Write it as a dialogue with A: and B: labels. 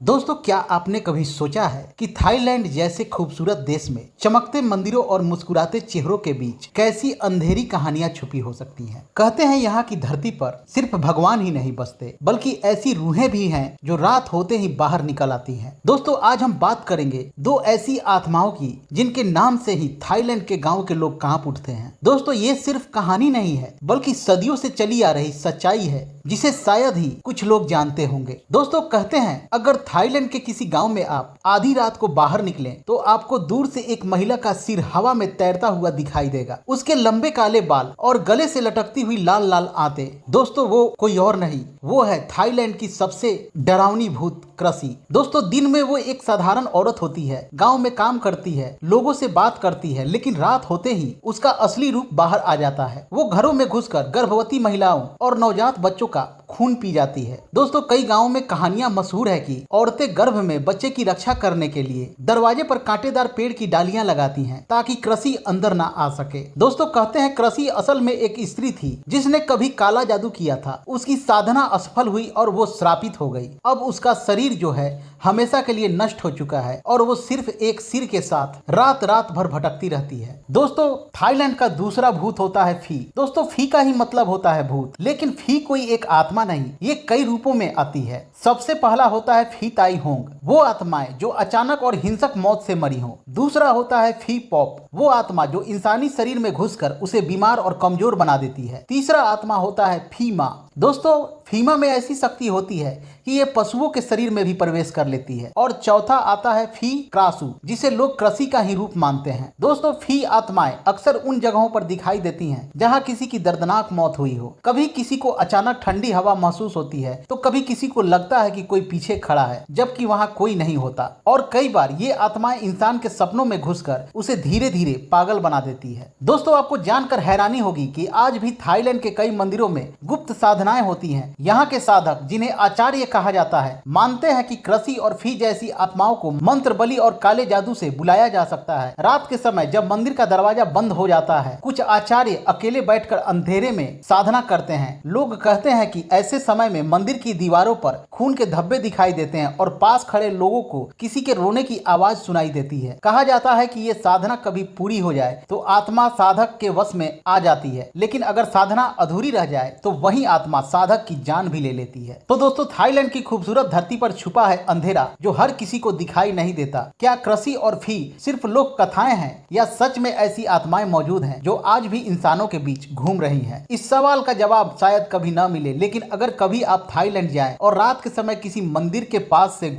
A: दोस्तों, क्या आपने कभी सोचा है कि थाईलैंड जैसे खूबसूरत देश में चमकते मंदिरों और मुस्कुराते चेहरों के बीच कैसी अंधेरी कहानियां छुपी हो सकती हैं। कहते हैं यहाँ की धरती पर सिर्फ भगवान ही नहीं बसते, बल्कि ऐसी रूहें भी हैं जो रात होते ही बाहर निकल आती हैं। दोस्तों, आज हम बात करेंगे दो ऐसी आत्माओं की जिनके नाम से ही थाईलैंड के गाँव के लोग कांप उठते हैं। दोस्तों, ये सिर्फ कहानी नहीं है, बल्कि सदियों से चली आ रही सच्चाई है जिसे शायद ही कुछ लोग जानते होंगे। दोस्तों, कहते हैं अगर थाईलैंड के किसी गांव में आप आधी रात को बाहर निकलें तो आपको दूर से एक महिला का सिर हवा में तैरता हुआ दिखाई देगा। उसके लंबे काले बाल और गले से लटकती हुई लाल लाल आंतें। दोस्तों, वो कोई और नहीं, वो है थाईलैंड की सबसे डरावनी भूत क्रसी। दोस्तों, दिन में वो एक साधारण औरत होती है, गांव में काम करती है, लोगों से बात करती है, लेकिन रात होते ही उसका असली रूप बाहर आ जाता है। वो घरों में घुसकर गर्भवती महिलाओं और नवजात बच्चों का खून पी जाती है। दोस्तों, कई गांवों में कहानियां मशहूर है कि औरतें गर्भ में बच्चे की रक्षा करने के लिए दरवाजे पर कांटेदार पेड़ की डालियां लगाती हैं ताकि क्रसी अंदर ना आ सके। दोस्तों, कहते हैं क्रसी असल में एक स्त्री थी जिसने कभी काला जादू किया था। उसकी साधना असफल हुई और वो श्रापित हो गई। अब उसका शरीर जो है हमेशा के लिए नष्ट हो चुका है और वो सिर्फ एक सिर के साथ रात रात भर भटकती रहती है। दोस्तों, थाईलैंड का दूसरा भूत होता है फी। दोस्तों, फी का ही मतलब होता है भूत, लेकिन फी कोई एक आत्मा नहीं, ये कई रूपों में आती है। सबसे पहला होता है फी ताई होंग, वो आत्माएं जो अचानक और हिंसक मौत से मरी हो। दूसरा होता है फी पॉप, वो आत्मा जो इंसानी शरीर में घुसकर उसे बीमार और कमजोर बना देती है। तीसरा आत्मा होता है फीमा। दोस्तों, फीमा में ऐसी शक्ति होती है कि ये पशुओं के शरीर में भी प्रवेश कर लेती है। और चौथा आता है फी क्रासू, जिसे लोग क्रसी का ही रूप मानते हैं। दोस्तों, फी आत्माएं अक्सर उन जगहों पर दिखाई देती हैं जहां किसी की दर्दनाक मौत हुई हो। कभी किसी को अचानक ठंडी हवा महसूस होती है तो कभी किसी को लगता है कि कोई पीछे खड़ा है, जबकि वहां कोई नहीं होता। और कई बार ये आत्माएं इंसान के सपनों में घुसकर उसे धीरे धीरे पागल बना देती है। दोस्तों, आपको जानकर हैरानी होगी कि आज भी थाईलैंड के कई मंदिरों में गुप्त साधनाएं होती हैं। यहाँ के साधक, जिन्हें आचार्य कहा जाता है, मानते हैं कि क्रसी और फी जैसी आत्माओं को मंत्र, बलि और काले जादू से बुलाया जा सकता है। रात के समय जब मंदिर का दरवाजा बंद हो जाता है, कुछ आचार्य अकेले बैठकर अंधेरे में साधना करते हैं। लोग कहते हैं कि ऐसे समय में मंदिर की दीवारों पर खून के धब्बे दिखाई देते हैं और पास खड़े लोगों को किसी के रोने की आवाज सुनाई देती है। कहा जाता है कि ये साधना कभी पूरी हो जाए तो आत्मा साधक के वश में आ जाती है, लेकिन अगर साधना अधूरी रह जाए तो वही आत्मा साधक की जान भी ले लेती है। तो दोस्तों, थाईलैंड की खूबसूरत धरती पर छुपा है अंधेरा जो हर किसी को दिखाई नहीं देता। क्या क्रसी और फी सिर्फ लोक कथाएं हैं या सच में ऐसी आत्माएं मौजूद हैं जो आज भी इंसानों के बीच घूम रही हैं? इस सवाल का जवाब शायद कभी न मिले, लेकिन अगर कभी आप थाईलैंड जाएं और रात के समय किसी मंदिर के पास से